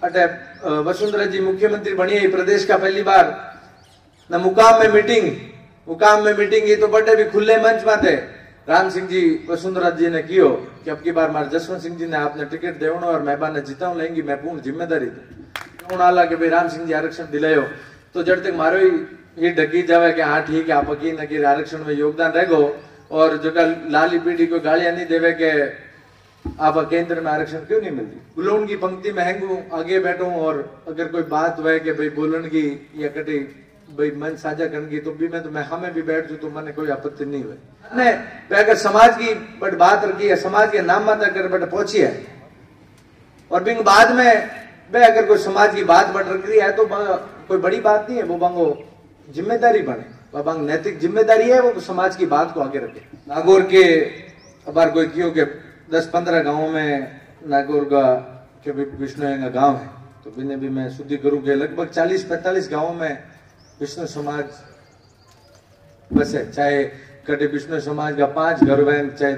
अटे वसुंधरा जी मुख्यमंत्री बनी है प्रदेश का पहली बार न मुकाम में मीटिंग ये तो बड़े भी खुले मंच में थे राम सिंह जी वसुंधरा जी ने कियो कि अब की बार मारे जसवंत सिंह जी ने आपने टिकट देवनो और मेहबान ने जिताऊ लेंगी मैं पूर्ण जिम्मेदारी दूं आला के भाई राम सिंह जी आरक्षण दिलायो तो जब तक मारो ही ढकी जावे कि हाँ ठीक है आप की न कि आरक्षण में योगदान रहेगो और जो लाली पीढ़ी को गालियां नहीं देवे के आप केंद्र में आरक्षण क्यों नहीं मिलती बुलोन की पंक्ति में हैंगू आगे बैठू और अगर कोई बात हुए कि भाई बोलन की या कटी भाई मन साझा करने की तो भी मैं हमें भी बैठ जू तो मैंने कोई आपत्ति नहीं हुई ने अगर समाज की बट बात रखी है समाज के नाम मत अगर बट पहुंची है और बिंग बाद में वे अगर कोई समाज की बात बट रख रही है तो कोई बड़ी बात नहीं है वो बांगो जिम्मेदारी बने वह बांग नैतिक जिम्मेदारी है वो समाज की बात को आगे रखे नागौर के अबार कोई क्यों के 10-15 गांवों में नागौर का विष्णु का गांव है तो बिने भी मैं शुद्धि करूं के लगभग 40-45 गांवों में विष्णु समाज बसे चाहे कटे विष्णु समाज का 5 घर है चाहे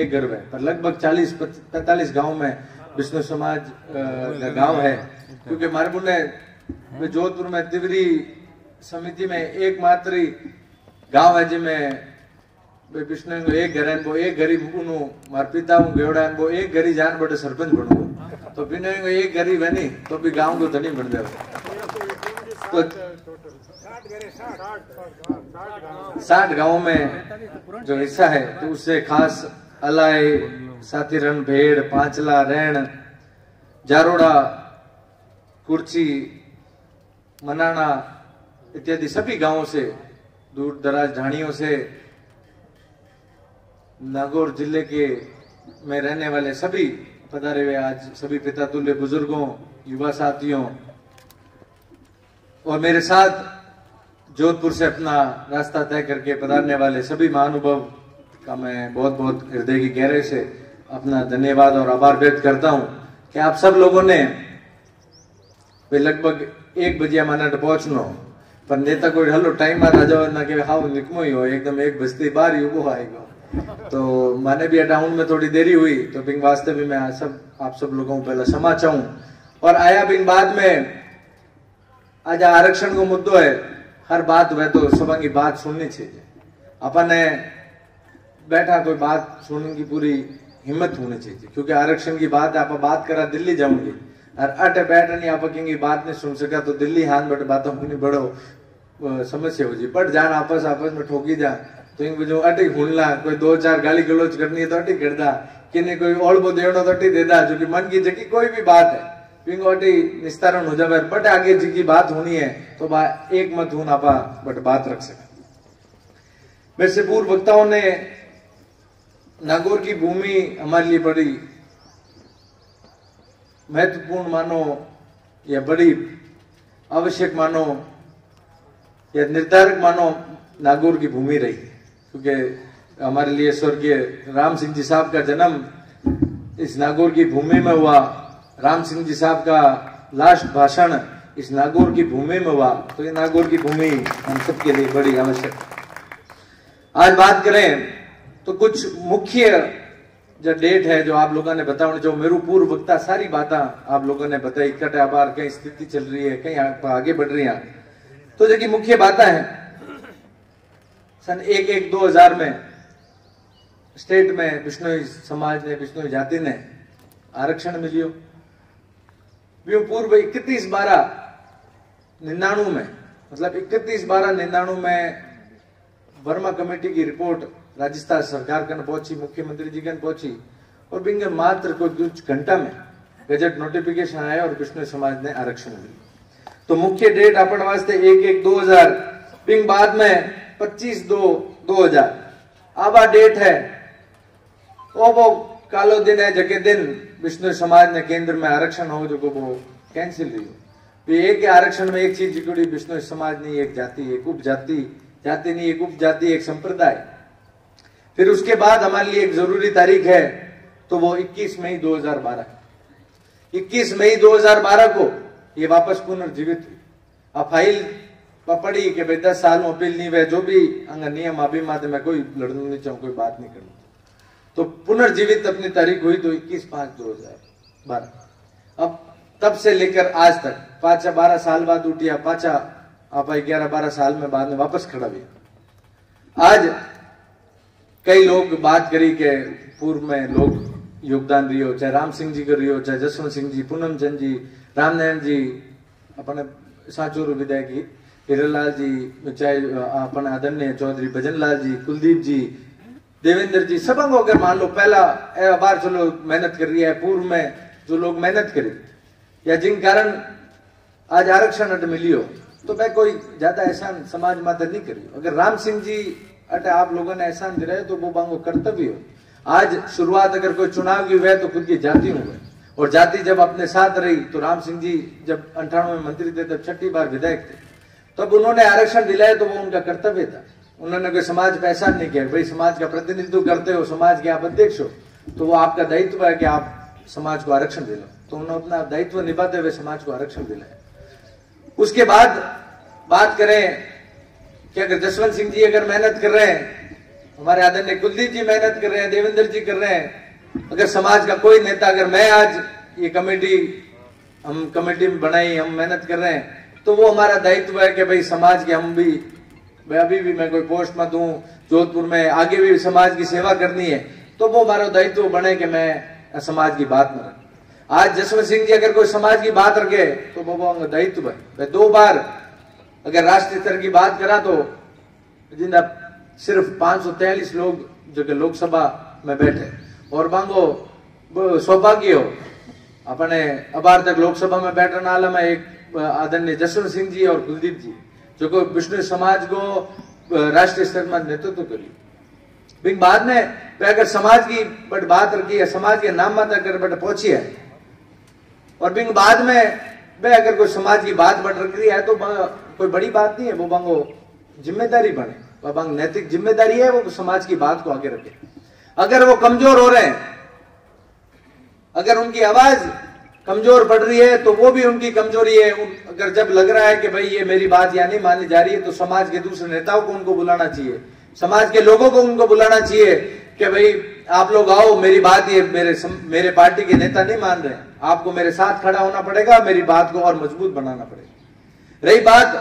1 घर है पर लगभग 40-45 गांव में विष्णु समाज का गांव है क्योंकि मारबुन ने जोधपुर में तिवरी समिति में एकमात्र गांव है जिसमें विष्णु को एक घर है वो एक घरी उनु मार पिता हूँ गेवड़ा है वो एक घरी जान बड़े सरपंच बनू तो बिना को एक घरी बनी तो भी गांव को धनी बन जाए तो 60 गांवों में जो हिस्सा है तो उससे खास अलाय साथीरण भेड़ पांचला रैण जारोड़ा कुर्ची मनाना इत्यादि सभी गांवों से दूर दराज ढाणियों से नागौर जिले के में रहने वाले सभी पधारे हुए आज सभी पिता तुल्य बुजुर्गों युवा साथियों और मेरे साथ जोधपुर से अपना रास्ता तय करके पधारने वाले सभी महानुभाव का मैं बहुत बहुत हृदय की गहराई से अपना धन्यवाद और आभार व्यक्त करता हूं कि आप सब लोगों ने लगभग 1 बजे माना पहुंचनो पर नेता कोई हलो टाइम आ जाओ ना कि हाँ निकमो ही हो एकदम 1 बजते बाहर ही उबो आएगा तो मैंने भी टाउन में थोड़ी देरी हुई तो बिंग वास्ते भी मैं आप सब लोगों को पहला क्षमा चाहूं और आया बिंग बाद में आज आरक्षण को मुद्दों है हर बात हुए तो सभा की बात सुननी चाहिए अपन ने बैठा कोई बात सुनने की पूरी हिम्मत होनी चाहिए क्योंकि आरक्षण की बात आप बात करा दिल्ली जाऊंगी और अटे बैठ नहीं आप की बात नहीं सुन सका तो दिल्ली हाथ बट बातों को बड़ो समस्या हो जी बट जान आपस में ठोकी जा तो इन जो अटी हुनला कोई 2-4 गाली गलोच करनी है तो अटी करदा किन्ने कोई ओल्बो देवनो तो अटी देदा जो कि मन की जकी कोई भी बात है पिंगो अटी निस्तारण हो जावे बट आगे जी की बात होनी है तो एक मत हूं आपा बट बात रख सके मेरे से पूर्व वक्ताओं ने नागौर की भूमि हमारे लिए बड़ी महत्वपूर्ण मानो या बड़ी आवश्यक मानो या निर्धारक मानो नागौर की भूमि रही क्योंकि हमारे लिए स्वर्गीय राम सिंह जी साहब का जन्म इस नागौर की भूमि में हुआ राम सिंह जी साहब का लास्ट भाषण इस नागौर की भूमि में हुआ तो ये नागौर की भूमि हम सबके लिए बड़ी आवश्यक। आज बात करें तो कुछ मुख्य जो डेट है जो आप लोगों ने बताया जो मेरू पूर्व वक्ता सारी बातें आप लोगों ने बताई कटे आबार कहीं स्थिति चल रही है कहीं आगे बढ़ रही है तो जो की मुख्य बातें हैं सन 1-1-2000 में स्टेट में विष्णु समाज ने विष्णु जाति ने आरक्षण मिलियो पूर्व 31/12-99 में मतलब 31/12-99 में वर्मा कमेटी की रिपोर्ट राजस्थान सरकार कन पहुंची मुख्यमंत्री जी कन पहुंची और बिंग मात्र कोई कुछ घंटा में गजट नोटिफिकेशन आया और विष्णु समाज ने आरक्षण मिली तो मुख्य डेट अपन वास्ते 1-1-2000 बिंग बाद में 25-2-2000 आवा डेट है वो कालो दिन है जके दिन विष्णु समाज ने केंद्र में आरक्षण हो जो को वो कैंसिल हुई एक आरक्षण में एक चीज जुड़ी विष्णु समाज नहीं एक जाति एक उपजाति जाति नहीं एक उपजाति एक संप्रदाय फिर उसके बाद हमारे लिए एक जरूरी तारीख है तो वो 21 मई 2012 21 मई 2012 को ये वापस पुनर्जीवित हुई अब फाइल पड़ी कि भाई 10 साल में अपील नहीं हुए जो भी अंग नियम अभिमात में कोई लड़ना नहीं चाहूँ कोई बात नहीं करनी तो पुनर्जीवित अपनी तारीख हुई तो 21/5/2012 अब तब से लेकर आज तक पाचा 12 साल बाद उठिया, पाचा आप 11-12 साल में बाद में वापस खड़ा भी। आज कई लोग बात करी के पूर्व में लोग योगदान रियो, चाहे राम सिंह जी का रियो, चाहे जसवंत सिंह जी, पूनम चंद जी, रामनारायण जी, अपने साचूर विधायक हिरलाल जी, चाहे अपने आदरणीय चौधरी भजन लाल जी, कुलदीप जी, देवेंद्र जी, सब अगर मान लो पहला बार चलो मेहनत कर रही है, पूर्व में जो लोग मेहनत करी या जिन कारण आज आरक्षण अट मिलियो, तो मैं कोई ज्यादा एहसान समाज मात्र नहीं करी। अगर राम सिंह जी अटे आप लोगों ने एहसान दिलाए तो वो बांगो कर्तव्य हो। आज शुरुआत अगर कोई चुनाव की हुए तो खुद की जाति हुए, और जाति जब अपने साथ रही तो राम सिंह जी जब 98 में मंत्री थे तब 6ठी बार विधायक थे, तब उन्होंने आरक्षण दिलाया तो वो उनका कर्तव्य था। उन्होंने कोई समाज पे एहसान नहीं किया, भाई समाज का प्रतिनिधित्व करते हो, समाज के आप अध्यक्ष हो, तो वो आपका दायित्व है कि आप समाज को आरक्षण दिलाओ। तो उन्होंने अपना दायित्व निभाते हुए समाज को आरक्षण दिलाया। उसके बाद बात करें कि अगर जसवंत सिंह जी अगर मेहनत कर रहे हैं, हमारे आदरणीय कुलदीप जी मेहनत कर रहे हैं, देवेंद्र जी कर रहे हैं, अगर समाज का कोई नेता, अगर मैं आज ये कमेटी हम कमेटी में बनाई, हम मेहनत कर रहे हैं, तो वो हमारा दायित्व है कि भाई समाज के हम भी, अभी भी मैं कोई पोस्ट में दूं जोधपुर में, आगे भी समाज की सेवा करनी है, तो वो हमारा दायित्व बने कि मैं समाज की बात में रखूं। आज जसवंत सिंह जी अगर कोई समाज की बात रखे तो वो दायित्व है। मैं 2 बार अगर राष्ट्रीय स्तर की बात करा तो जिंदा सिर्फ 543 लोग जो कि लोकसभा में बैठे, और बांगो सौभाग्य हो अपने अबार तक लोकसभा में बैठने वाला में एक आदरणीय जसवंत सिंह जी और कुलदीप जी जो को विष्णु समाज को राष्ट्रीय स्तर में नेतृत्व करी। बाद में अगर समाज की बट बात रखी है, समाज के नाम मत अगर बट पहुंची है, और बिंग बाद में वे अगर कोई समाज की बात बट रख रही है तो कोई बड़ी बात नहीं है, वो बांगो जिम्मेदारी बने, वह नैतिक जिम्मेदारी है वो समाज की बात को आगे रखे। अगर वो कमजोर हो रहे हैं, अगर उनकी आवाज कमजोर पड़ रही है तो वो भी उनकी कमजोरी है। अगर जब लग रहा है कि भाई ये मेरी बात या नहीं मानी जा रही है, तो समाज के दूसरे नेताओं को उनको बुलाना चाहिए, समाज के लोगों को उनको बुलाना चाहिए कि भाई आप लोग आओ, मेरी बात ये मेरे पार्टी के नेता नहीं मान रहे, आपको मेरे साथ खड़ा होना पड़ेगा, मेरी बात को और मजबूत बनाना पड़ेगा। रही बात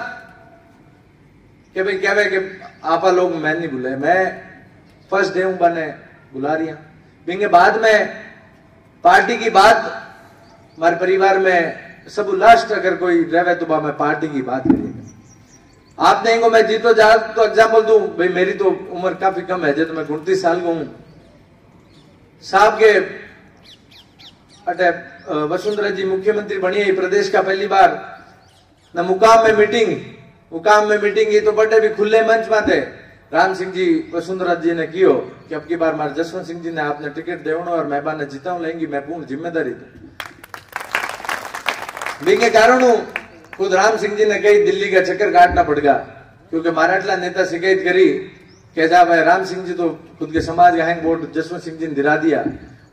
कि भाई क्या कि आपा लोग मैं नहीं बुलाए, मैं फर्स्ट डे बने बुला रही हूं। बाद में पार्टी की बात हमारे परिवार में सब लास्ट अगर कोई रहे तो मैं पार्टी की बात करिएगा। आप नहीं को मैं जीतो जा तो एग्जाम्पल दूं, भाई मेरी तो उम्र काफी कम है, तो मैं 29 साल को हूं। साहब के अटे वसुंधरा जी मुख्यमंत्री बनी है प्रदेश का पहली बार न मुकाम में मीटिंग ये तो बड़े भी खुले मंच में थे। राम सिंह जी वसुंधरा जी ने कियो कि अब की बार मारे जसवंत सिंह जी ने आपने टिकट देवनो और मैं ने जीता लेंगी, मैं पूर्ण जिम्मेदारी दूं। के कारण खुद राम सिंह जी ने कही दिल्ली का चक्कर काटना पड़ेगा, क्योंकि मराठा नेता शिकायत करी कि साहब राम सिंह जी तो खुद के समाज का हैंग वोट जसवंत सिंह जी ने दिला दिया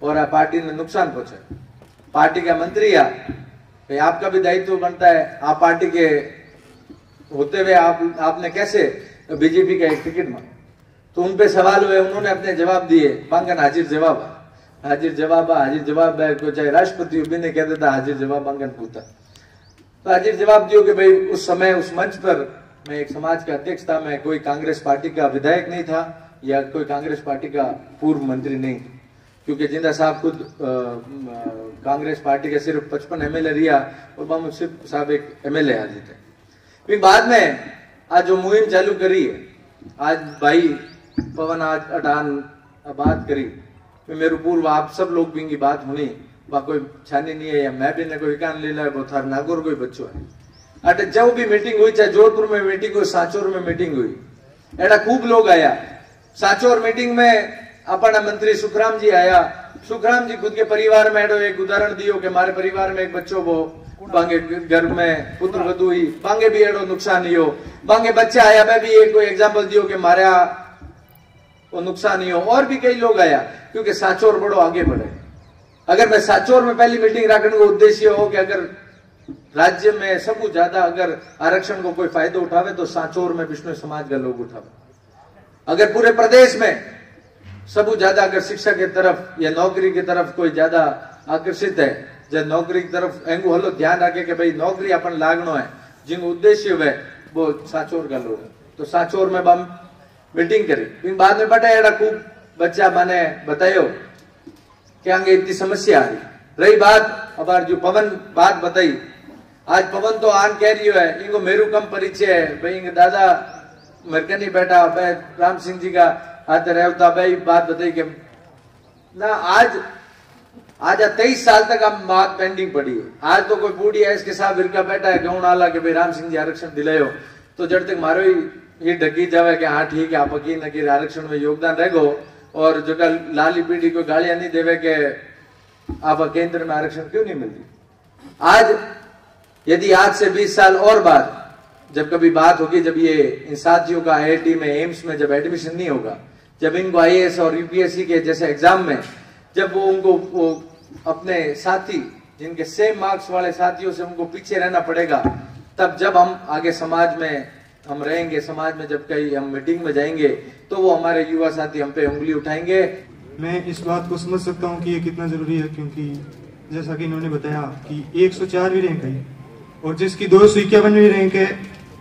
और पार्टी ने नुकसान पहुंचा। पार्टी का मंत्री आपका भी दायित्व बनता है, आप पार्टी के होते हुए आपने कैसे बीजेपी का एक टिकट मांगा। तो उनपे सवाल हुए, उन्होंने अपने जवाब दिए, मांगन हाजिर जवाब है, चाहे राष्ट्रपति भी ने कहता था हाजिर जवाब मांगन पूछता। तो हाजिर जवाब दियो कि भाई उस समय उस मंच पर मैं एक समाज का अध्यक्ष था, मैं कोई कांग्रेस पार्टी का विधायक नहीं था या कोई कांग्रेस पार्टी का पूर्व मंत्री नहीं, क्योंकि जिंदा साहब खुद कांग्रेस पार्टी के सिर्फ 55 एमएलए रिया और मोहम्मद सिर्फ साहब एक एमएलए आज जीते। फिर बाद में आज जो मुहिम चालू करी है, आज भाई पवन आज अटान बात करी, मेरे पूर्व आप सब लोग भी बात हुई, वहां कोई छानी नहीं है या मैं भी ने कोई कान ले ला थार नागौर कोई बच्चों है। अटे जब भी मीटिंग हुई, चाहे जोधपुर में मीटिंग हुई, सांचौर में मीटिंग हुई, एड़ा खूब लोग आया। सांचौर मीटिंग में अपना मंत्री सुखराम जी आया। सुखराम जी खुद के परिवार में एक उदाहरण दियो कि हमारे परिवार में एक बच्चों को बांगे घर में पुत्र वधु हुई, बांगे भी एड़ो नुकसान ही हो, बांगे बच्चा आया, मैं भी एक कोई एग्जाम्पल दियो कि हमारे वो नुकसान ही हो। और भी कई लोग आया, क्योंकि सांचौर बड़ो आगे बढ़े। अगर मैं सांचौर में पहली मीटिंग रखने का उद्देश्य हो कि अगर राज्य में सबसे ज्यादा अगर आरक्षण को कोई फायदा उठावे तो सांचौर में विष्णु समाज का लोग उठावे। अगर पूरे प्रदेश में सबसे ज्यादा अगर शिक्षा की तरफ या नौकरी की तरफ कोई ज्यादा आकर्षित है जब नौकरी की तरफ एंगू हलो ध्यान रखे कि भाई नौकरी अपन लागनो है, जिन उद्देश्य हुए वो साचोर का लोग, तो साचोर में बम मीटिंग करी। फिर बाद में बटा एड़ा खूब बच्चा मैंने बतायो कि आगे इतनी समस्या आ रही बात। अब जो पवन बात बताई, आज पवन तो आन कह रही है इनको मेरू कम परिचय है भाई, इनके दादा मेरे के नहीं बैठा भाई राम सिंह जी का हाथ रहता भाई बात बताई कि ना आज 23 साल तक हम बात पेंडिंग पड़ी है। आज तो कोई बूढ़ी है इसके साथ विरका बैठा है गौण आला के भाई राम सिंह जी आरक्षण दिलायो, तो जब तक मारो ही ढकी जावे कि हाँ ठीक है आप की आरक्षण में योगदान रहेगो, और जो लाली पीढ़ी को गालियां नहीं देवे के आप केंद्र में आरक्षण क्यों नहीं मिलती। आज यदि आज से 20 साल और बाद जब कभी बात होगी, जब ये इन साथियों का IIT में एम्स में जब एडमिशन नहीं होगा, जब इनको IAS और UPSC के जैसे एग्जाम में जब वो उनको वो अपने साथी जिनके सेम मार्क्स वाले साथियों से उनको पीछे रहना पड़ेगा, तब जब हम आगे समाज में हम रहेंगे, समाज में जब कहीं हम मीटिंग में जाएंगे तो वो हमारे युवा साथी हम पे उंगली उठाएंगे। मैं इस बात को समझ सकता हूँ कि ये कितना जरूरी है, क्योंकि जैसा कि इन्होंने बताया कि 104वीं रैंक है और जिसकी 251वीं रैंक है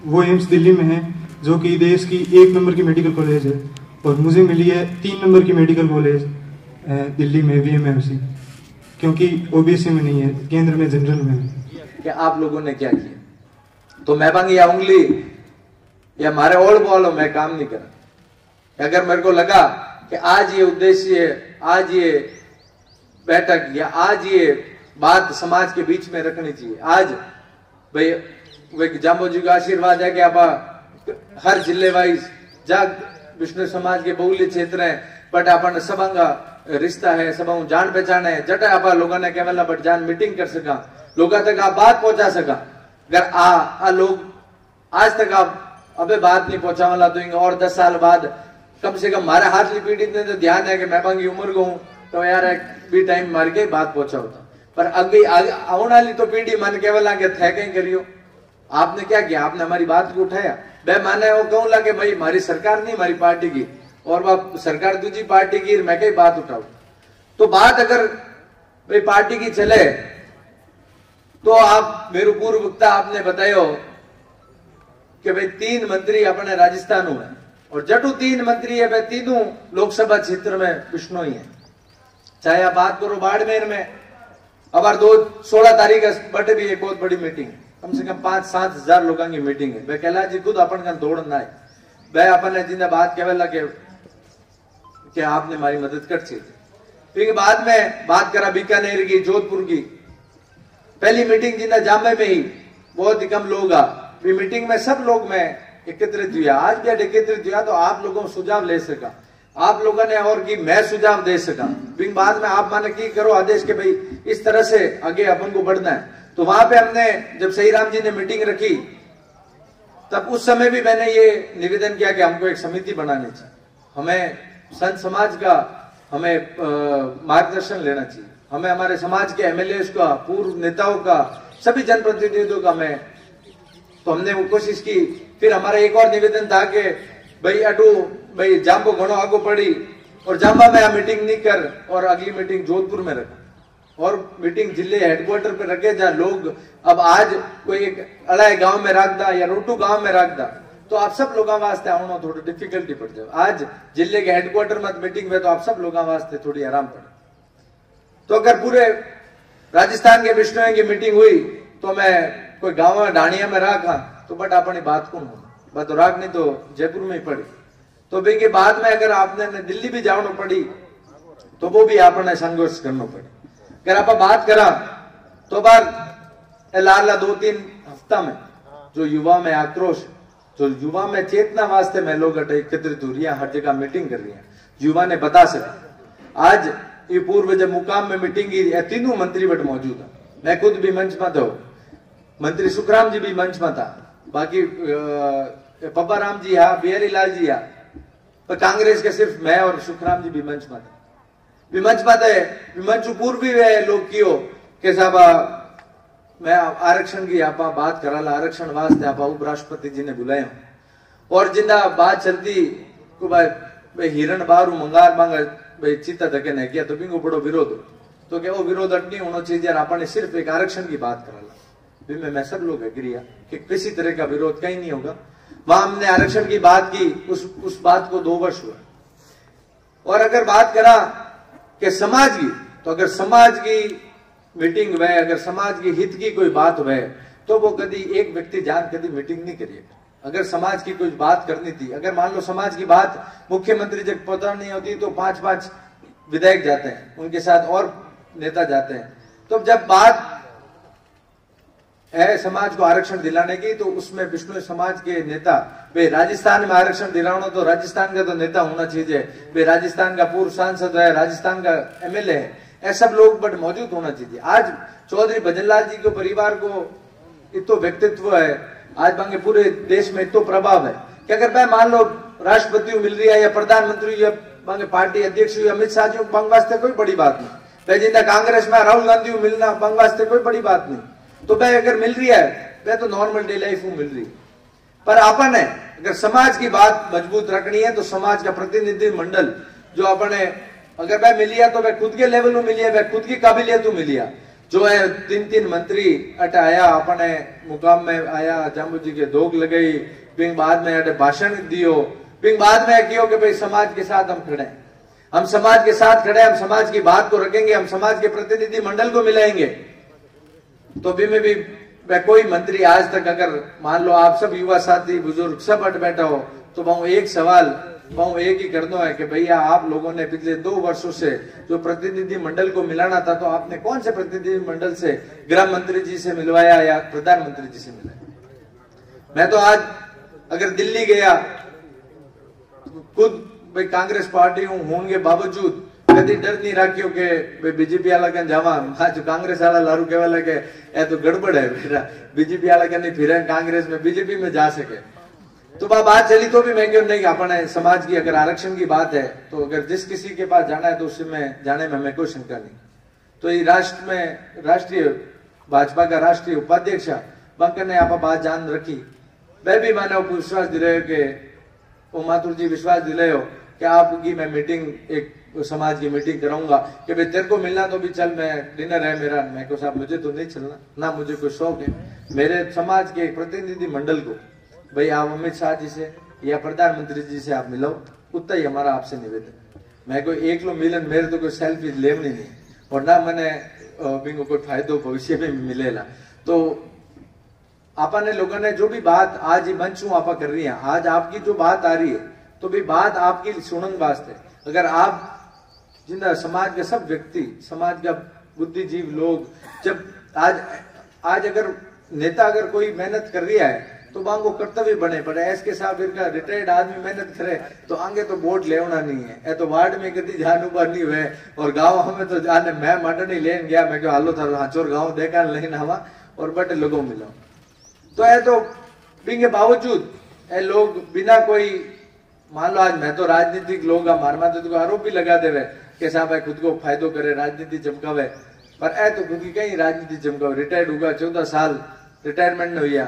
वो एम्स दिल्ली में है, जो कि देश की 1 नंबर की मेडिकल कॉलेज है, और मुझे मिली है 3 नंबर की मेडिकल कॉलेज दिल्ली में VMMC, क्योंकि OBC में नहीं है, केंद्र में जनरल में है। कि आप लोगों ने क्या किया, तो मैं बांगी या उंगली या हमारे ओल्ड बॉलो में काम नहीं करा। अगर मेरे को लगा कि आज ये उद्देश्य, आज ये बैठक या आज ये बात समाज के बीच में रखनी चाहिए, आज भाई जाम्बो जी का आशीर्वाद है कि आप हर जिले वाइज जाग विष्णु समाज के बहुल्य क्षेत्र है बट अपन सबंगा रिश्ता है, सब जान पहचान है, जट आप लोगों ने केवल बट जान मीटिंग कर सका, लोगों तक आप बात पहुंचा सका। अगर आ लोग आज तक आप अबे बात नहीं पहुंचा वाला, तो और 10 साल बाद कम से कम हमारे हाथ की पीढ़ी ने तो ध्यान है कि मैं बांगी उम्र को हूं, तो यार भी टाइम मार के बात पहुंचा होता। पर अभी आने वाली तो पीढ़ी मन केवल आगे थे कहीं करियो, आपने क्या किया, आपने हमारी बात को उठाया। मैं माने वो कहूँ लगे भाई हमारी सरकार नहीं हमारी पार्टी की, और वह सरकार दूसरी पार्टी की, मैं कहीं बात उठाऊ। तो बात अगर भाई पार्टी की चले तो आप मेरे पूर्व वक्ता आपने बतायो कि भाई 3 मंत्री अपने राजस्थान में, और जटू 3 मंत्री है भाई तीनों लोकसभा क्षेत्र में विष्णु ही है। चाहे आप बात करो बाड़मेर में, अब 16 तारीख बटे भी एक बहुत बड़ी मीटिंग, कम से कम 5-7 हजार लोगों की मीटिंग है। भाई कैलाश जी खुद अपन का दौड़ना है, भाई अपन जिंदा बात केवल कि आपने हमारी मदद कर चाहिए। फिर बाद में बात करा बीकानेर की, जोधपुर की, पहली मीटिंग जिंदा जामे में ही बहुत ही कम लोग आ, मीटिंग में सब लोग में एकत्रित हुआ। आज भी एकत्रित हुआ तो आप लोगों को सुझाव ले सका, आप लोगों ने और की मैं सुझाव दे सका। फिर बाद में आप माने की करो आदेश के भाई इस तरह से आगे अपन को बढ़ना है। तो वहां पे हमने जब सही राम जी ने मीटिंग रखी तब उस समय भी मैंने ये निवेदन किया कि हमको एक समिति बनानी चाहिए, हमें संत समाज का हमें मार्गदर्शन लेना चाहिए, हमें हमारे समाज के MLA का, पूर्व नेताओं का, सभी जनप्रतिनिधियों का मैं, तो हमने वो कोशिश की। फिर हमारा एक और निवेदन था कि भाई अटू भाई जाम्बो घणो आगो पड़ी और जाम्बा में मीटिंग नहीं कर और अगली मीटिंग जोधपुर में रख, और मीटिंग जिले हेडक्वार्टर पे रखे जहाँ लोग, अब आज कोई एक अड़ाई गांव में रख दा या रोटू गांव में रख दा तो आप सब लोगों वास्ते आना थोड़ी डिफिकल्टी पड़ जाए। आज जिले के हेडक्वार्टर में मीटिंग में तो आप सब लोगों वास्ते थोड़ी आराम पड़े। तो अगर पूरे राजस्थान के विष्णु की मीटिंग हुई तो मैं कोई गांव में ढाणिया में रखा तो बट अपनी बात कौन हो, बात राग नहीं तो जयपुर में ही पड़ी। तो भाई के बाद में अगर आपने दिल्ली भी जाना पड़ी तो वो भी आपने संघर्ष करना पड़े। अगर आप बात करा तो बार लाला 2-3 हफ्ता में जो युवा में आक्रोश, जो युवा में चेतना वास्ते में लोग एकत्रित हो रही है, हर जगह मीटिंग कर रही है, युवा ने बता सके। आज ये पूर्व जब मुकाम में मीटिंग की 3 मंत्री बट मौजूद है, मैं खुद भी मंच में था, मंत्री सुखराम जी भी मंच में था, बाकी पप्पा राम जी हा, बिहारी लाल जी हा, पर कांग्रेस के सिर्फ मैं और सुखराम जी भी मंच में थे। विमंच बात है, विमंच पूर्व भी वे लोग कियो के साहब मैं आरक्षण की आप बात करा ला, आरक्षण वास्ते आप उपराष्ट्रपति जी ने बुलाया और जिंदा बात चलती को भाई हिरण बारू मंगार मांगा भाई चिता धके ने किया तो बिंगो बड़ो विरोध। तो क्या वो विरोध अट नहीं होना चाहिए? आपने सिर्फ एक आरक्षण की बात करा ला, मैं सब लोग एग्री है कि किसी तरह का विरोध कहीं नहीं होगा। वहां हमने आरक्षण की बात की, उस बात को 2 वर्ष हुआ। और अगर बात करा कि समाज की, तो अगर समाज की मीटिंग हुए, अगर समाज की हित की कोई बात हुए, तो वो कभी एक व्यक्ति जान कभी मीटिंग नहीं करिएगा। अगर समाज की कोई बात करनी थी, अगर मान लो समाज की बात मुख्यमंत्री जब पता नहीं होती तो 5-5 विधायक जाते हैं, उनके साथ और नेता जाते हैं। तो जब बात है समाज को आरक्षण दिलाने की, तो उसमें विष्णु समाज के नेता, वे राजस्थान में आरक्षण दिलाना तो राजस्थान का तो नेता होना चाहिए, वे राजस्थान का पूर्व सांसद है, राजस्थान का एमएलए है, ऐसा सब लोग बट मौजूद होना चाहिए। आज चौधरी भजनलाल जी के परिवार को इतो व्यक्तित्व है, आज बांगे पूरे देश में इतो प्रभाव है कि अगर मैं मान लो राष्ट्रपति मिल रही है या प्रधानमंत्री या बांगे पार्टी अध्यक्ष अमित शाह जी बंग वास्ते कोई बड़ी बात नहीं, भाई जिंदा कांग्रेस में राहुल गांधी मिलना बंग वास्ते कोई बड़ी बात नहीं, तो भाई अगर मिल रही है वह तो नॉर्मल डे लाइफ मिल रही है। पर अपन है अगर समाज की बात मजबूत रखनी है तो समाज का प्रतिनिधि मंडल जो अपने अगर वह मिली है तो वह खुद के लेवल में मिली है, वह खुद की काबिलियत में मिली है। जो है 3-3 मंत्री अट आया, अपने मुकाम में आया, जाम्बू जी के दोग लगाई, फिर बाद में अटे भाषण दियो, फिर बाद में कियो कि भाई समाज के साथ हम खड़े हैं, हम समाज के साथ खड़े, हम समाज की बात को रखेंगे, हम समाज के प्रतिनिधि मंडल को मिलाएंगे। तो भी में भी वह कोई मंत्री आज तक अगर मान लो आप सब युवा साथी बुजुर्ग सब अट बैठा हो तो वह एक सवाल वह एक ही कर दो है कि भैया आप लोगों ने पिछले 2 वर्षों से जो प्रतिनिधि मंडल को मिलाना था तो आपने कौन से प्रतिनिधि मंडल से गृह मंत्री जी से मिलवाया या प्रधानमंत्री जी से मिलाया? मैं तो आज अगर दिल्ली गया खुद भाई कांग्रेस पार्टी होने बावजूद कभी डर नहीं रखियो के बीजेपी वाला कन जावा, जो कांग्रेस वाला लारू कहवा लगे ए तो गड़बड़ है बेटा, बीजेपी वाला कन फिर कांग्रेस में बीजेपी में जा सके। तो बात चली तो भी मैं क्यों नहीं, अपने समाज की अगर आरक्षण की बात है तो अगर जिस किसी के पास जाना है तो उसमें जाने में हमें कोई शंका नहीं। तो ये राष्ट्र में राष्ट्रीय भाजपा का राष्ट्रीय उपाध्यक्ष बंकर ने आप बात जान रखी, वह भी मैंने विश्वास दिलायो कि वो माथुर जी विश्वास दिलायो कि आपकी मैं मीटिंग एक समाज की मीटिंग कराऊंगा कि भाई तेरे को मिलना तो भी चल, मैं डिनर है मेरा, मैं को साहब मुझे तो नहीं चलना ना, मुझे कोई शौक है, मेरे समाज के प्रतिनिधि मंडल को भाई आप अमित शाह जी से या प्रधानमंत्री जी से आप मिलाओ, उतना ही हमारा आपसे निवेदन। मैं कोई एक लो मिलन, मेरे तो कोई सेल्फी लेवनी नहीं और ना मैंने बिंगो कोई फायदो भविष्य में मिलेला। तो आपने लोगों ने जो भी बात आज ही मंच हूं आपा कर रही है, आज आपकी जो बात आ रही है तो भी बात आपकी सुनंग वास्ते, अगर आप जिंदा समाज के सब व्यक्ति, समाज का बुद्धिजीव लोग, जब आज अगर नेता अगर कोई मेहनत कर रही है तो बांगो कर्तव्य बने पड़े। इसके साथ इनका रिटायर्ड आदमी मेहनत करे तो आगे तो वोट लेना नहीं है, ए तो वार्ड में कभी जान उबार नहीं हुए और गाँव हमें तो जाने मैं मटन ही लेन गया, मैं क्यों हालो था हाचोर गाँव देखा लेन हवा और बटे लोगों मिला। तो है तो के बावजूद ए लोग बिना कोई मान लो आज मैं तो राजनीतिक लोग हमारे तो आरोप भी लगा देवे कि साहब है खुद को फायदो करे, राजनीति चमकावे, पर ए तो खुद की कहीं राजनीति चमकावे। रिटायर्ड होगा 14 साल रिटायरमेंट न हुआ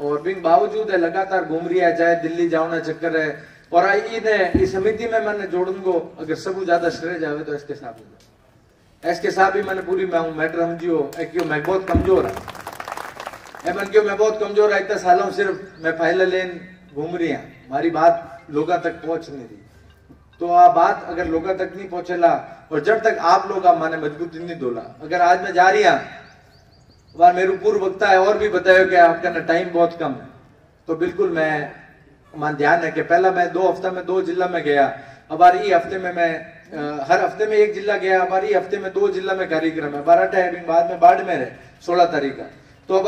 और बिंग बावजूद है लगातार घूम रही है, चाहे दिल्ली जाना चक्कर है। और इस समिति में मैंने जोड़ूंगो अगर सब ज्यादा श्रेय जावे तो इसके साथ भी मैंने पूरी मैटर समझियो क्यों मैं बहुत कमजोर है, मैं बहुत कमजोर है, इतना सालों सिर्फ मैं फाइल लेन घूम रही है, हमारी बात लोगों तक पहुंच नहीं रही। तो आ बात अगर लोगों तक नहीं पहुंचेला और जब तक आप लोग माने मजबूती नहीं दोला, अगर आज मैं जा रही वहां मेरे पूर्व वक्ता है और भी बताया कि आपका ना टाइम बहुत कम है, तो बिल्कुल मैं मान ध्यान है कि पहला मैं 2 हफ्ता में 2 जिला में गया, अब ये हफ्ते में मैं हर हफ्ते में 1 जिला गया, अब ये हफ्ते में 2 जिला में कार्यक्रम है, 12 बाद में बाड़मेर है 16 तारीख का, तो अब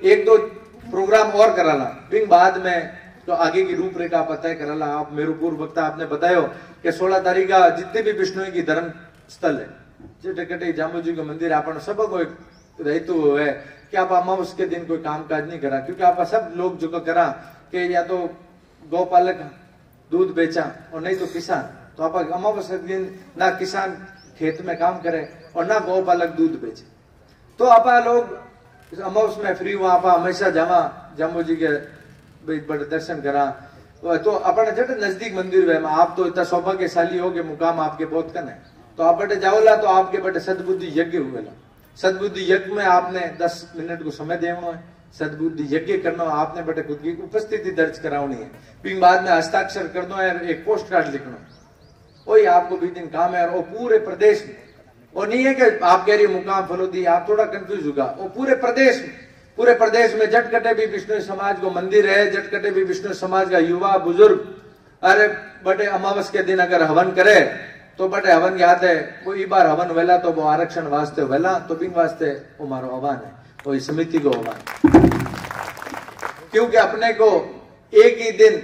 1-2 प्रोग्राम और कराला, फिर बाद में तो आगे की रूपरेखा पता है कराला। आप मेरे पूर्व वक्ता आपने बताया कि 16 तारीख का जितने भी विष्णु की धर्म स्थल है, चिटकटे जाम्बू जी का मंदिर अपन सब को रहतु है कि आप अमावस के दिन कोई काम काज नहीं करा, क्योंकि आप सब लोग जो करा कि या तो गौपालक दूध बेचा और नहीं तो किसान, तो आप अमावस के दिन ना किसान खेत में काम करे और ना गौपालक दूध बेचे, तो आप लोग अमावस में फ्री हुआ आप हमेशा जावा जाम्बू जी के बड़े दर्शन करा। तो अपने जट नजदीक मंदिर है, आप तो इतना सौभाग्यशाली हो कि मुकाम आपके बहुत कन है, तो तो आप बटे जाओला तो आपके बटे सद्बुद्धि यज्ञ हुएला। सद्बुद्धि यज्ञ में आपने 10 मिनट को समय देना है, सद्बुद्धि यज्ञ करना है, आपने बटे खुद की उपस्थिति दर्ज करानी है, फिर बाद में हस्ताक्षर करना है, एक पोस्ट कार्ड लिखना है, वही आपको भी दिन काम है। और वो पूरे प्रदेश में, और नहीं है कि आप कह रही मुकाम फलोदी, आप थोड़ा कंफ्यूज होगा, वो पूरे प्रदेश में जटकटे भी विष्णु समाज को मंदिर है, जटकटे भी विष्णु समाज का युवा बुजुर्ग, अरे बटे अमावस के दिन अगर हवन करे तो बटे हवन याद है, वो ई बार हवन वेला तो वो आरक्षण वास्ते वेला, तो बिन वास्ते वो मारो आह्वान है, वो इस समिति को आह्वान। क्योंकि अपने को एक ही दिन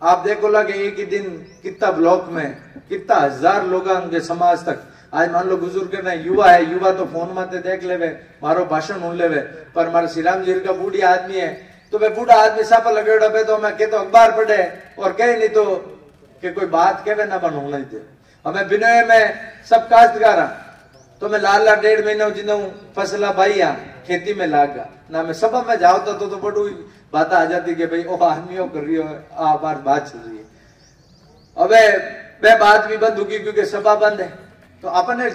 आप देखो लगे, एक ही दिन कितना ब्लॉक में कितना हजार लोग उनके समाज तक, आज मान लो बुजुर्ग ने युवा है, युवा तो फोन में देख लेवे, मारो भाषण सुन लेवे, पर मारे श्री राम जी का बूढ़ी आदमी है तो वे बूढ़ा आदमी सापा लगेड़ा पे तो मैं कहता अखबार पढ़े और कहे नहीं तो कि कोई बात कहे ना बन होना दे। हमें बिनय में सब काश्तकार तो मैं लाल 1.5 महीना जिन्हों फसला भाई खेती में लागा ना, मैं सभा में जाओ तो बड़ू बात आ जाती कि भाई ओ आदमी कर रही हो बात चल रही है। अबे वे बात भी बंद होगी क्योंकि सभा बंद है, तो अपने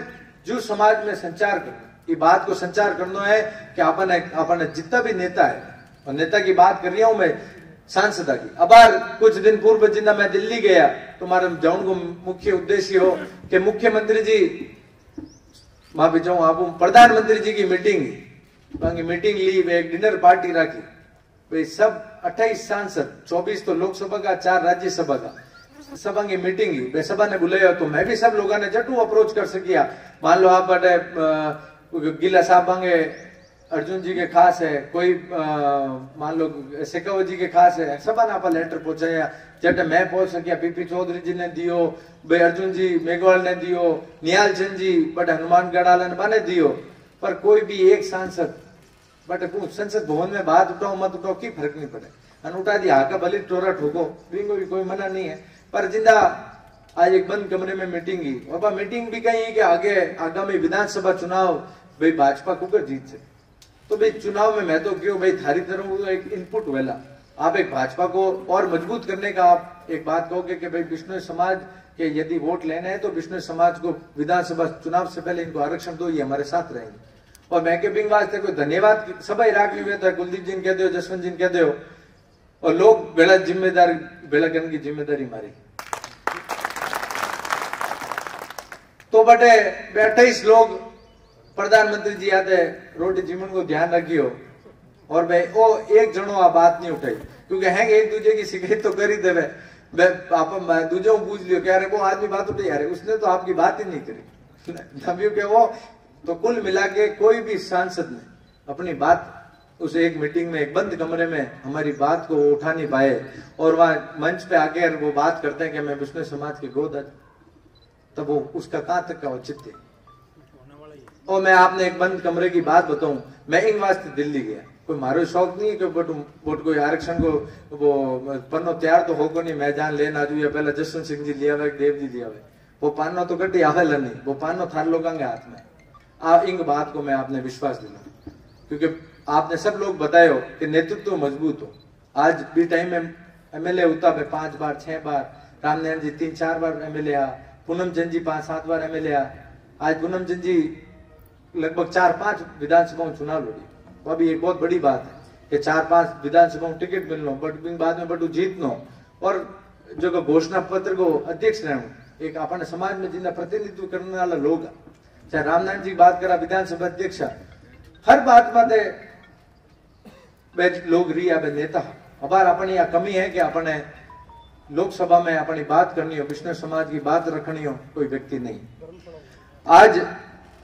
जो समाज में संचार करना, ये बात को संचार करना है कि अपने जितना भी नेता है, और नेता की बात कर रहा हूं मैं सांसद की। अब कुछ दिन पूर्व जिंदा मैं दिल्ली गया तो हमारे जाऊन को मुख्य उद्देश्य हो कि मुख्यमंत्री जी माफी चाहूँ आप प्रधानमंत्री जी की मीटिंग ली, वे एक डिनर पार्टी रखी, वे सब 28 सांसद, 24 तो लोकसभा का, 4 राज्यसभा का, सभा की मीटिंग ही वे सभा ने बुलाया, तो मैं भी सब लोगों ने जटू अप्रोच कर सकिया। मान लो आप बटे गिला साहब मांगे अर्जुन जी के खास है, कोई मान लो शेखावत जी के खास है, सभा ने आप लेटर पहुंचाया, जट मैं पहुंच सकिया, पीपी चौधरी जी ने दियो, भाई अर्जुन जी मेघवाल ने दियो, निहाल चंद जी बट हनुमान गढ़ाला ने बने दियो, पर कोई भी एक सांसद बट संसद भवन में बात उठाओ मत उठाओ की फर्क नहीं पड़े, अनुटा दी हाका भली टोरा ठोको, भी कोई मना नहीं है। पर जिंदा आज एक बंद कमरे में मीटिंग की, और मीटिंग भी कही कि आगे आगामी विधानसभा चुनाव भाई भाजपा कुकर जीत से, तो भाई चुनाव में मैं तो क्यों भाई थारी तरह एक इनपुट वेला, आप एक भाजपा को और मजबूत करने का आप एक बात कहोगे कि भाई विष्णु समाज के यदि वोट लेने हैं तो विष्णु समाज को विधानसभा चुनाव से पहले इनको आरक्षण दो, ये हमारे साथ रहेंगे। और मैं के बिंग वास्ते कोई धन्यवाद सभा राख हुए तो कुलदीप जी ने कह दो, जसवंत जी ने कह दो, और लोग बेड़ा जिम्मेदारी बेड़ा करने की जिम्मेदारी हमारी। तो बटे 28 लोग प्रधानमंत्री जी आते रोटी जीवन को ध्यान रखियो, और भाई वो एक जनो आ बात नहीं उठाई, क्योंकि हैं एक दूसरे की शिकायत तो कर ही देवे, आप दूजे पूछ लियो कि अरे वो आदमी बात उठाई, अरे उसने तो आपकी बात ही नहीं करी के वो। तो कुल मिला के कोई भी सांसद ने अपनी बात उस एक मीटिंग में एक बंद कमरे में हमारी बात को उठा नहीं पाए, और वहां मंच पे आके वो बात करते हैं कि मैं विष्णु समाज की गोद, तब वो उसका कहां तक का औचित्य। और मैं आपने एक बंद कमरे की बात बताऊं, मैं इन वास्ते दिल्ली गया, कोई मारो शौक नहीं है कि वोट कोई आरक्षण को वो पन्नो तैयार तो होगा नहीं, मैं जान लेना आजू या पहले जसवंत सिंह जी लिया हुआ, देव जी लिया हुआ, वो पानो तो कटी आवेला नहीं, वो पानो थार लोगों के हाथ में। इन बात को मैं आपने विश्वास दिला, क्योंकि आपने सब लोग बताए हो कि नेतृत्व मजबूत हो। आज भी टाइम में एमएलए होता है 5 बार 6 बार, रामनारायण जी 3-4 बार एमएलए आ, पूनम चंद जी 5-7 बार एमएलए आ, आज पूनम चंद जी लगभग 4-5 विधानसभाओं चुनाव लड़ी, वो अभी एक बहुत बड़ी बात है कि 4-5 विधानसभाओं टिकट मिलना, बट बाद में बटू जीतनो, और जो घोषणा पत्र को अध्यक्ष रहना, एक अपने समाज में जिन्हें प्रतिनिधित्व करने वाला लोग, चाहे रामनारायण जी बात करा विधानसभा अध्यक्ष, हर बात में लोग रिया नेता। अबार अपनी यह कमी है कि अपने लोकसभा में अपनी बात करनी हो, विष्णु समाज की बात रखनी हो, कोई व्यक्ति नहीं। आज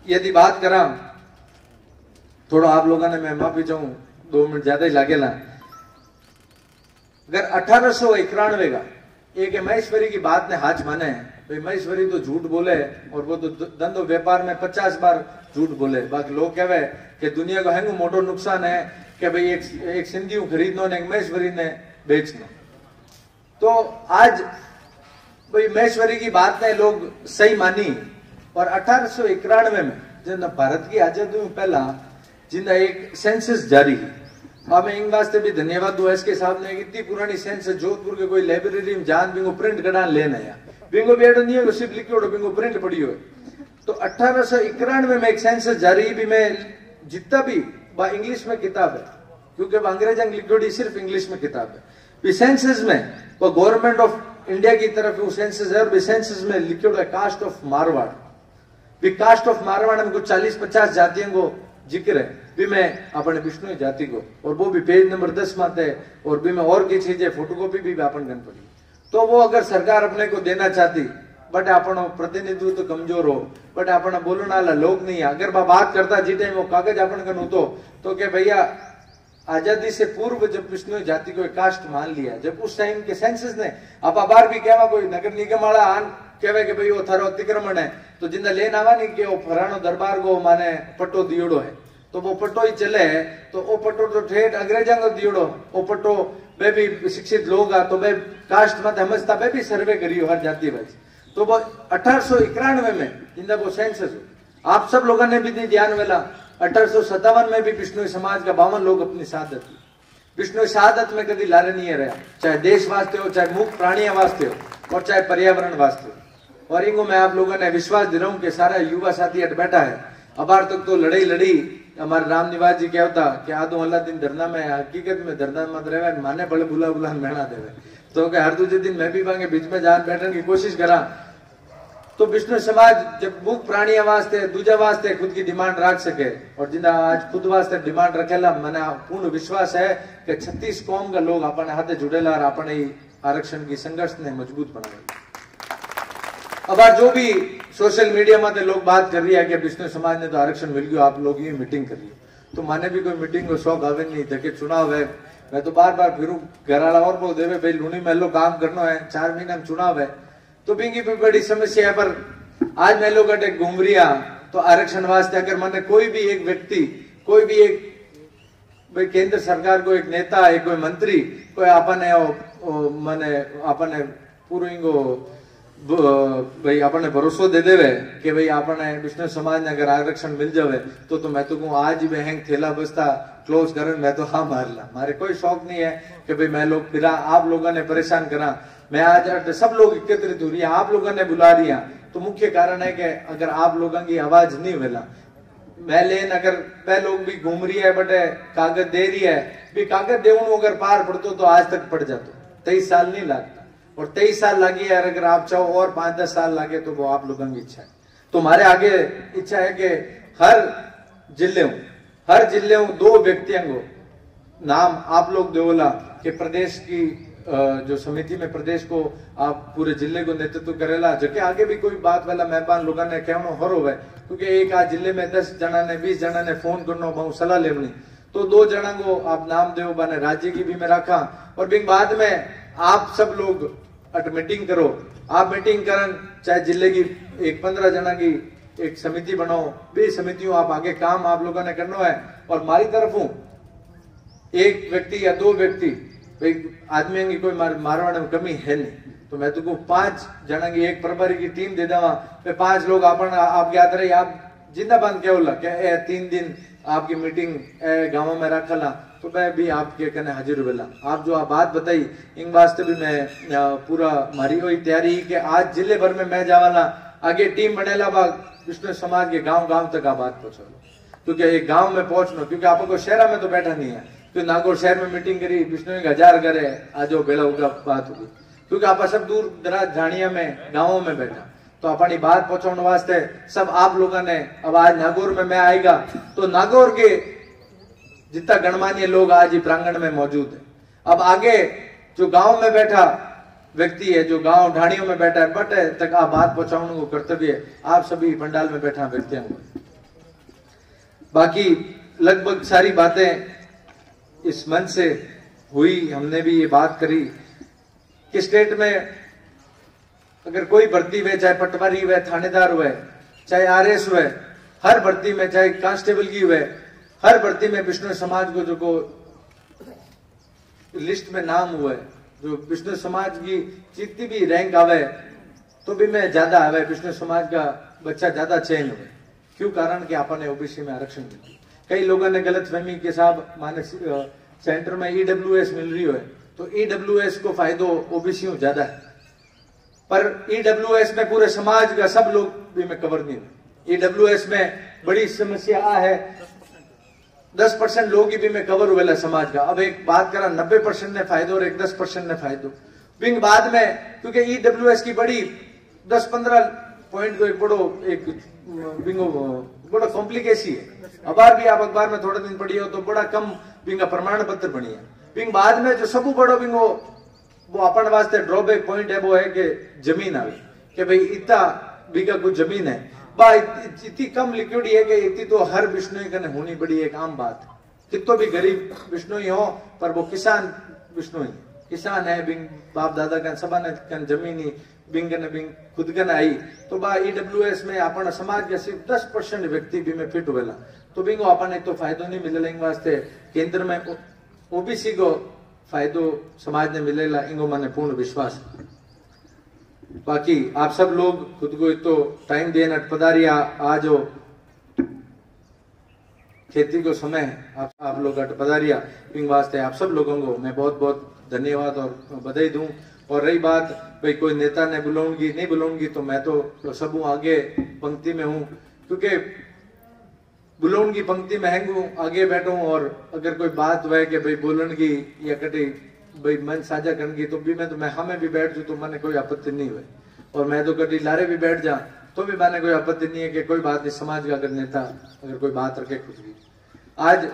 यदि बात करा थोड़ा आप लोगों ने, मैं माफी चाहूं 2 मिनट ज्यादा ही लागेला, अगर 1891 का एक महेश्वरी की बात ने हाथ माने, भाई महेश्वरी तो झूठ बोले, और वो तो धंधो व्यापार में 50 बार झूठ बोले, बाकी लोग कहे कि दुनिया को हैंगू मोटो नुकसान है कि भाई एक सिंधी खरीदनो ने एक महेश्वरी ने बेचना। तो आज भाई महेश्वरी की बात ने लोग सही मानी, और 1891 में जिन भारत की आजादी में पहला जिंदा एक सेंसस जारी है, मैं इन वास्ते भी धन्यवाद दो एसके साहब ने, इतनी पुरानी सेंसस जोधपुर के कोई लाइब्रेरी में जान बिंगो प्रिंट करा लेना है, बिंगो बेड़ो नहीं है सिर्फ लिखो बिंगो प्रिंट पड़ी हो, तो 1891 में एक सेंसस जारी भी में जितना भी इंग्लिश में किताब है, क्योंकि अंग्रेजी लिखोड़ी सिर्फ इंग्लिश में किताब है। सेंसस में वो गवर्नमेंट ऑफ इंडिया की तरफ वो सेंसस है, और सेंसस में लिखोड़ा है caste of Marwar. Caste of Marwar में कुछ 40-50 जातियों को जिक्र है भी मैं अपने विष्णु जाति को, और वो भी पेज नंबर 10 माते है, और भी में और की चीजें फोटोकॉपी भी अपन गन पड़ी। तो वो अगर सरकार अपने को देना चाहती, बट अपन प्रतिनिधित्व तो कमजोर हो, बट अपन बोलने वाला लोग नहीं है। अगर बात करता जी टाइम वो कागज अपन कन होतो तो के भैया आजादी से पूर्व जब विष्णु जाति को एक कास्ट मान लिया, जब उस टाइम के सेंसस ने आप बार भी कहवा कोई नगर निगम वाला आन कहवे कि भाई वो थारो अतिक्रमण है, तो जिंदा लेन आवा नहीं कि वो फरानो दरबार को माने पट्टो दियोड़ो है, तो वो पट्टो ही चले है, तो वो पट्टो तो ठेठ अंग्रेजा को दियोड़ो, वो पट्टो वे भी शिक्षित लोग आ तो वे कास्ट मत समझता, वे भी सर्वे करियो हर जाति वैसे। तो वो 1891 में जिंदा वो सेंसस आप सब लोगों ने भी ध्यान वेला। 1857 में भी विष्णु समाज का 52 लोग अपनी शहादत की। विष्णु शहादत में कभी लारे नहीं रहा, चाहे देश वास्ते हो, चाहे मुक्त प्राणियों वास्ते हो, और चाहे पर्यावरण वास्ते हो। और इनको मैं आप लोगों ने विश्वास दे रहा हूं कि सारा युवा साथी अट बैठा है। अबार तक तो लड़ाई लड़ी, हमारे राम निवास जी क्या होता कि आधो अल्लाह दिन धरना में, हकीकत में धरना मत रहे माने बड़े बुला बुला मेहना देवे, तो हर दूसरे दिन मैं भी मांगे बीच में जान बैठने की कोशिश करा। तो विष्णु समाज जब मुक्त प्राणियों वास्ते दूजा वास्ते खुद की डिमांड रख सके, और जिंदा आज खुद वास्ते डिमांड रखेला, मैंने पूर्ण विश्वास है कि 36 कौम का लोग अपने हाथे जुड़ेला और अपने आरक्षण की संघर्ष ने मजबूत बनाएगा। अब आज जो भी सोशल मीडिया में लोग बात कर रही है कि विष्णु समाज ने तो आरक्षण मिल गया, आप लोग ये मीटिंग कर रही है, तो माने भी कोई मीटिंग को शौक आवे नहीं थे कि चुनाव है, मैं तो बार बार फिरू घराला और बोल देवे भाई लूनी महलो काम करना है, 4 महीना में चुनाव है, तो बिंगी भी बड़ी समस्या है। पर आज महलो गटे घूम रिया तो आरक्षण वास्ते अगर मैंने कोई भी एक व्यक्ति, कोई भी एक भाई केंद्र सरकार को एक नेता, एक कोई मंत्री, कोई अपने मैंने अपने पूर्व भाई अपने भरोसो दे देवे कि भाई अपने विष्णु समाज ने अगर आरक्षण मिल जावे तो मैं तो कहूँ आज भी हैंग थैला बस्ता क्लोज करन, मैं तो हाँ मार ला। मारे कोई शौक नहीं है कि भाई मैं लोग फिर आप लोगों ने परेशान करा। मैं आज सब लोग एकत्रित हो रही है, आप लोगों ने बुला रही है, तो मुख्य कारण है कि अगर आप लोगों की आवाज नहीं मिला, मैं लेन अगर वह लोग भी घूम रही है बटे कागज दे रही है भी, कागज देवनु अगर पार पड़तो तो आज तक पड़ जातो, 23 साल नहीं लगता, और 23 साल लगी है, अगर आप चाहो और 5-10 साल लगे तो वो आप लोगों की इच्छा है। तो हमारे आगे इच्छा है कि हर जिले 2 व्यक्तियों को नाम आप लोग देवला कि प्रदेश की जो समिति में प्रदेश को आप पूरे जिले को नेतृत्व करेला, जबकि आगे भी कोई बात वाला मेहमान लोगों ने कहना हर हो, क्योंकि एक आज जिले में 10 जना ने 20 जना ने फोन करना बहु सलाह लेवनी, तो 2 जना को आप नाम दो बने, राज्य की भी मैं रखा, और बिन बाद में आप सब लोग अट मीटिंग करो। आप मीटिंग करन चाहे जिले की एक 15 जना की एक समिति बनाओ, 2 समितियों आप आगे काम आप लोगों ने करना है, और हमारी तरफ हूं 1 व्यक्ति या 2 व्यक्ति आदमियों की कोई मारवाड़ में कमी है नहीं, तो मैं तो 5 जना की एक प्रभारी की टीम दे देवा, 5 लोग आप याद रहे, आप जिंदाबाद क्या बोला क्या 3 दिन आपकी मीटिंग गांव में रखला, तो मैं भी आपके कहने हाजिर हुआ। आप जो बात बताई इन वास्ते भी मैं पूरा हमारी वही तैयारी कि आज जिले भर में मैं जावाला, आगे टीम बनेला विष्णु समाज के गांव तक आप बात पहुंचा, क्योंकि एक गांव में पहुंचना, क्योंकि आपको शहर में तो बैठा नहीं है, तो नागौर शहर में मीटिंग करी, विष्णु 1000 करे आज बेला होगा बात होगी, क्योंकि आप सब दूर दराज झाड़िया में गाँवों में बैठा, तो अपनी बात पहुंचाने वास्ते सब आप लोगों ने, अब आज नागौर में मैं आएगा तो नागौर के जितना गणमान्य लोग आज ही प्रांगण में मौजूद है। अब आगे जो गांव में बैठा व्यक्ति है, जो गांव ढाणियों में बैठा है, बट तक आप बात पहुंचाने को कर्तव्य है आप सभी पंडाल में बैठा व्यक्तियों को। बाकी लगभग सारी बातें इस मंच से हुई, हमने भी ये बात करी कि स्टेट में अगर कोई भर्ती हुए, चाहे पटवारी हुए, थानेदार हुए, चाहे आरएस हुए, हर भर्ती में, चाहे कांस्टेबल की हुए, हर भर्ती में विष्णु समाज को जो को लिस्ट में नाम हुआ है, जो विष्णु समाज की जितनी भी रैंक आवे तो भी मैं ज्यादा आवे, विष्णु समाज का बच्चा ज्यादा चयन हुए। क्यों? कारण कि आपने ओबीसी में आरक्षण मिली। कई लोगों ने गलत फहमी के साथ माने सेंटर में ईडब्ल्यूएस मिल रही है, तो ईडब्ल्यूएस को फायदो ओबीसी ज्यादा है, पर ईडब्ल्यूएस में पूरे समाज का सब लोग भी में कवर नहीं हुए। ईडब्ल्यूएस में बड़ी समस्या है 10% लोग ही भी में कवर हुए समाज का। अब एक बात करा 90% ने फायदो और एक 10% ने फायदो बिंग बाद में, क्योंकि ईडब्ल्यूएस की बड़ी 10-15 पॉइंट को एक बड़ा कॉम्प्लिकेसी है। अबार भी आप अखबार में थोड़े दिन पढ़ी हो तो बड़ा कम बिंगा प्रमाण पत्र बनी है। बिंग बाद में जो सब बड़ो बिंगो वो अपन वास्ते ड्रॉबैक पॉइंट है वो है कि जमीन आवे कि भाई इतना बीघा कुछ जमीन है बा इतनी कम लिक्विडी है कि इतनी तो हर बिश्नोई कने होनी बड़ी एक आम बात है। कितो भी गरीब बिश्नोई हो पर वो किसान बिश्नोई किसान है बिंग बाप दादा का सबा ने कन जमीनी बिंग ने बिंग खुद कन आई तो बा ईडब्ल्यूएस में अपन समाज के सिर्फ 10% व्यक्ति भी में फिट हुएला तो बिंगो अपन एक तो फायदो नहीं मिलेला। इन वास्ते केंद्र में ओबीसी को फायदो समाज ने मिलेला इंगो माने पूर्ण विश्वास है। बाकी आप सब लोग खुद को तो टाइम देना पधारिया आज हो खेती को समय है आप लोग पधारिया इन वास्ते आप सब लोगों को मैं बहुत बहुत धन्यवाद और बधाई दूं। और रही बात भाई कोई नेता ने बुलाऊंगी नहीं बुलाऊंगी तो मैं तो सब आगे पंक्ति में हूं क्योंकि बुलाऊंगी पंक्ति में हैंगू आगे बैठूं और अगर कोई बात हुए कि भाई बोलन की या कटी भाई मन साझा करने तो भी मैं हमें भी बैठ जू तो मैंने कोई आपत्ति नहीं हुई और मैं तो कभी लारे भी बैठ जा तो भी मैंने कोई आपत्ति नहीं है कि कोई बात नहीं। समाज का अगर नेता अगर कोई बात रखे खुद की आज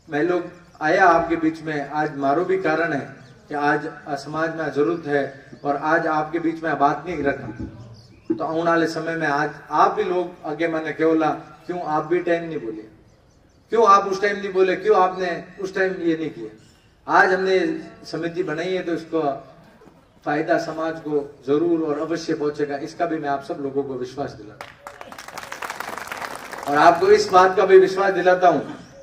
मैं लोग आया आपके बीच में आज मारो भी कारण है कि आज समाज में जरूरत है और आज आपके बीच में बात नहीं रखा तो आने वाले समय में आज आप भी लोग आगे मैंने केवला क्यों आप भी टाइम नहीं बोले क्यों आप उस टाइम नहीं बोले क्यों आपने उस टाइम ये नहीं किया। आज हमने समिति बनाई है तो इसको फायदा समाज को जरूर और अवश्य पहुंचेगा इसका भी मैं आप सब लोगों को विश्वास दिलाता हूं और आपको इस बात का भी विश्वास दिलाता हूं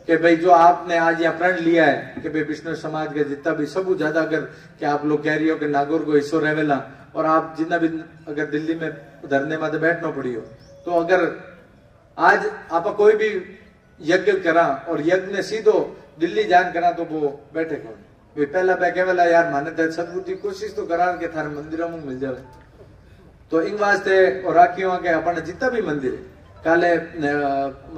कि भाई जो आपने आज यहाँ प्रण लिया है कि भाई विष्णु समाज के जितना भी सब ज्यादा अगर कि आप लोग कह रही हो कि नागौर को हिस्सों रहेला और आप जितना भी अगर दिल्ली में धरने में बैठना पड़ी हो तो अगर आज आप कोई भी यज्ञ करा और यज्ञ ने सीधो दिल्ली जान करा तो वो बैठे कौन वे पहला बैठे वाला यार माने तो सदबुद्धि कोशिश तो करा के थारे मंदिरों में मिल जाए तो इन वास्ते और राखियों के अपन जितना भी मंदिर है काले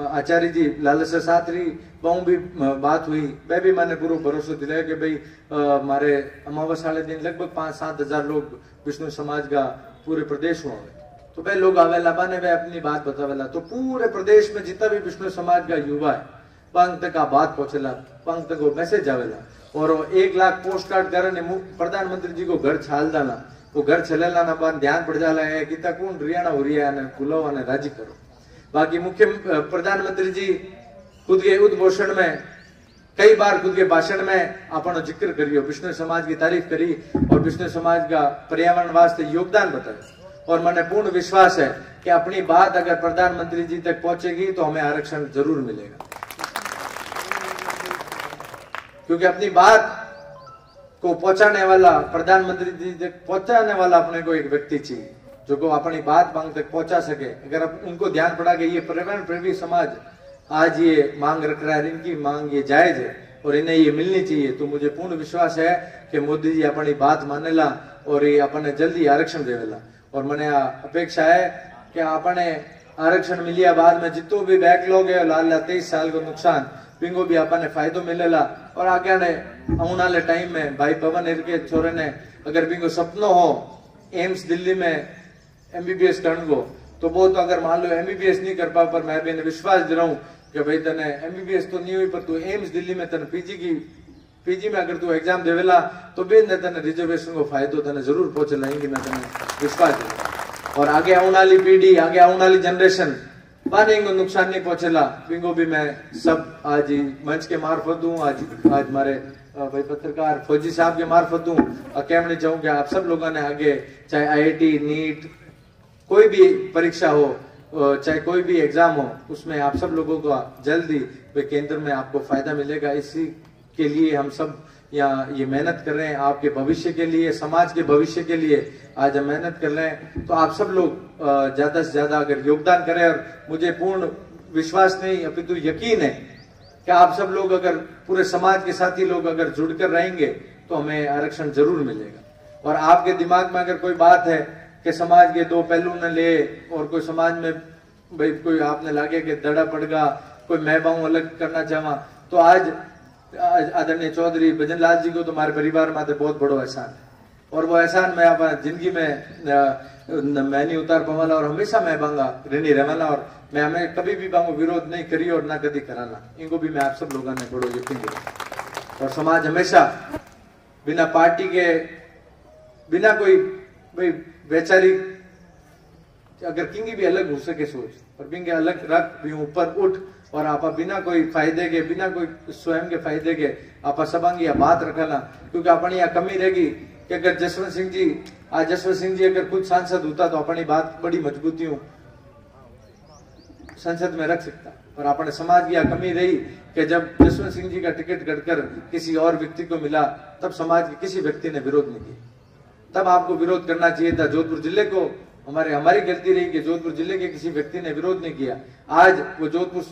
आचार्य जी लालसा साथरी बहु भी बात हुई मैं भी मैंने पूरा भरोसा दिलाया कि भाई हमारे अमावस वाले दिन लगभग 5-7 हजार लोग विष्णु समाज का पूरे प्रदेश में हुए तो वह लोग आवेला बने वे अपनी बात बतावेला तो पूरे प्रदेश में जितना भी विष्णु समाज का युवा है पंख तक बात पहुंचेला पंख तक मैसेज आवेला और 1 लाख पोस्ट कार्ड करने प्रधानमंत्री जी को घर छाल डाला वो घर छलेला ना बार ध्यान पड़ जाला है कि कौन रियाणा हो रही है बुलाओ ने राजी करो। बाकी मुख्य प्रधानमंत्री जी खुद के उद्घोषण में कई बार खुद के भाषण में अपन जिक्र करियो विष्णु समाज की तारीफ करी और विष्णु समाज का पर्यावरण वास्ते योगदान बताया और मैंने पूर्ण विश्वास है कि अपनी बात अगर प्रधानमंत्री जी तक पहुंचेगी तो हमें आरक्षण जरूर मिलेगा क्योंकि अपनी बात को पहुंचाने वाला प्रधानमंत्री जी तक पहुंचाने वाला अपने को एक व्यक्ति चाहिए जो को अपनी बात मांग तक पहुंचा सके। अगर उनको ध्यान पड़ा कि ये पर्यावरण प्रेमी समाज आज ये मांग रख रहा है इनकी मांग ये जायज है और इन्हें ये मिलनी चाहिए तो मुझे पूर्ण विश्वास है कि मोदी जी अपनी बात मानेला और ये अपने जल्दी आरक्षण देवेला और मैंने अपेक्षा है कि अपने आरक्षण मिलिया बाद में जितो भी बैकलॉग है लाल 23 साल को नुकसान पिंगो भी अपने फायदो मिलेला और आगे ने आने वाले टाइम में भाई पवन एर के छोरे ने अगर पिंगो सपनो हो एम्स दिल्ली में एमबीबीएस करने को तो वो तो अगर मान लो एमबीबीएस नहीं कर पा पर मैं भी विश्वास दे रहा हूँ कि भाई तने एमबीबीएस तो नहीं हुई पर तू एम्स दिल्ली में तने पीजी में अगर तू एग्जाम देवेला तो भी तने रिजर्वेशन को फायदो तने जरूर पहुंचे लाएंगे मैं तने विश्वास दे और आगे आने वाली पीढ़ी आगे आने वाली जनरेशन पानी को नुकसान नहीं पहुंचेला बिंगो भी मैं सब आज मंच के मार्फत हूँ आज हमारे भाई पत्रकार फौजी साहब के मार्फत हूँ कहना चाहूँ कि आप सब लोगों ने आगे चाहे आईआईटी नीट कोई भी परीक्षा हो चाहे कोई भी एग्जाम हो उसमें आप सब लोगों का जल्दी केंद्र में आपको फायदा मिलेगा। इसी के लिए हम सब यहाँ ये मेहनत कर रहे हैं आपके भविष्य के लिए समाज के भविष्य के लिए आज हम मेहनत कर रहे हैं तो आप सब लोग ज्यादा से ज्यादा अगर योगदान करें और मुझे पूर्ण विश्वास नहीं अपितु यकीन है कि आप सब लोग अगर पूरे समाज के साथी लोग अगर जुड़कर रहेंगे तो हमें आरक्षण जरूर मिलेगा और आपके दिमाग में अगर कोई बात है कि समाज के 2 पहलू न ले और कोई समाज में भाई कोई आपने लागे कि दड़ा पड़गा, कोई मैं बाहू अलग करना चाहवा, तो आज आदरणीय चौधरी भजनलाल जी को तुम्हारे परिवार में बहुत बड़ो एहसान है, और वो एहसान मैं अपना जिंदगी में मैं नहीं उतार पावाला, और हमेशा मैं बांगा रहनी रहवाला, और मैं हमें कभी भी बांगो विरोध नहीं करी और ना कभी कराना। इनको भी मैं आप सब लोगों ने बड़ो यकीन दिया। और समाज हमेशा बिना पार्टी के, बिना कोई भाई वैचारिक, अगर किंगी भी अलग हो सके सोच, और बिंगे अलग रख भी ऊपर उठ, और आप बिना कोई फायदे के, बिना कोई स्वयं के फायदे के आप सबंग या बात रखना, क्योंकि अपनी यहाँ कमी रहेगी कि अगर जसवंत सिंह जी, आज जसवंत सिंह जी अगर कुछ सांसद होता तो अपनी बात बड़ी मजबूतियों संसद में रख सकता, पर अपने समाज की यहाँ कमी रही कि जब जसवंत सिंह जी का टिकट कटकर किसी और व्यक्ति को मिला, तब समाज के किसी व्यक्ति ने विरोध नहीं किया। तब आपको विरोध करना चाहिए था। जोधपुर जिले को हमारी गलती रही कि जोधपुर जिले के किसी व्यक्ति ने विरोध नहीं किया। आज वो जोधपुर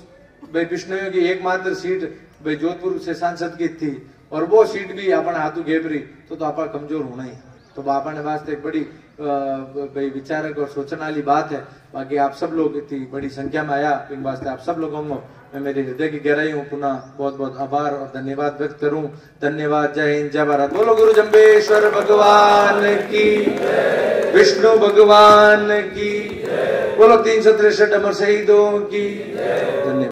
भाई बिश्नोई की एकमात्र सीट भाई जोधपुर से सांसद की थी, और वो सीट भी अपने हाथों घेबरी, तो आप कमजोर होना ही, तो अपने वास्ते एक बड़ी भाई विचारक और सोचने वाली बात है। बाकी आप सब लोग इतनी बड़ी संख्या में आया, इन वास्ते आप सब लोगों को मैं मेरे हृदय की गहराई हूँ पुनः बहुत बहुत आभार और धन्यवाद व्यक्त करूं। धन्यवाद। जय हिंद, जय भारत। बोलो गुरु जम्बेश्वर भगवान की, विष्णु भगवान की, बोलो 363 अमर शहीदों की। धन्यवाद।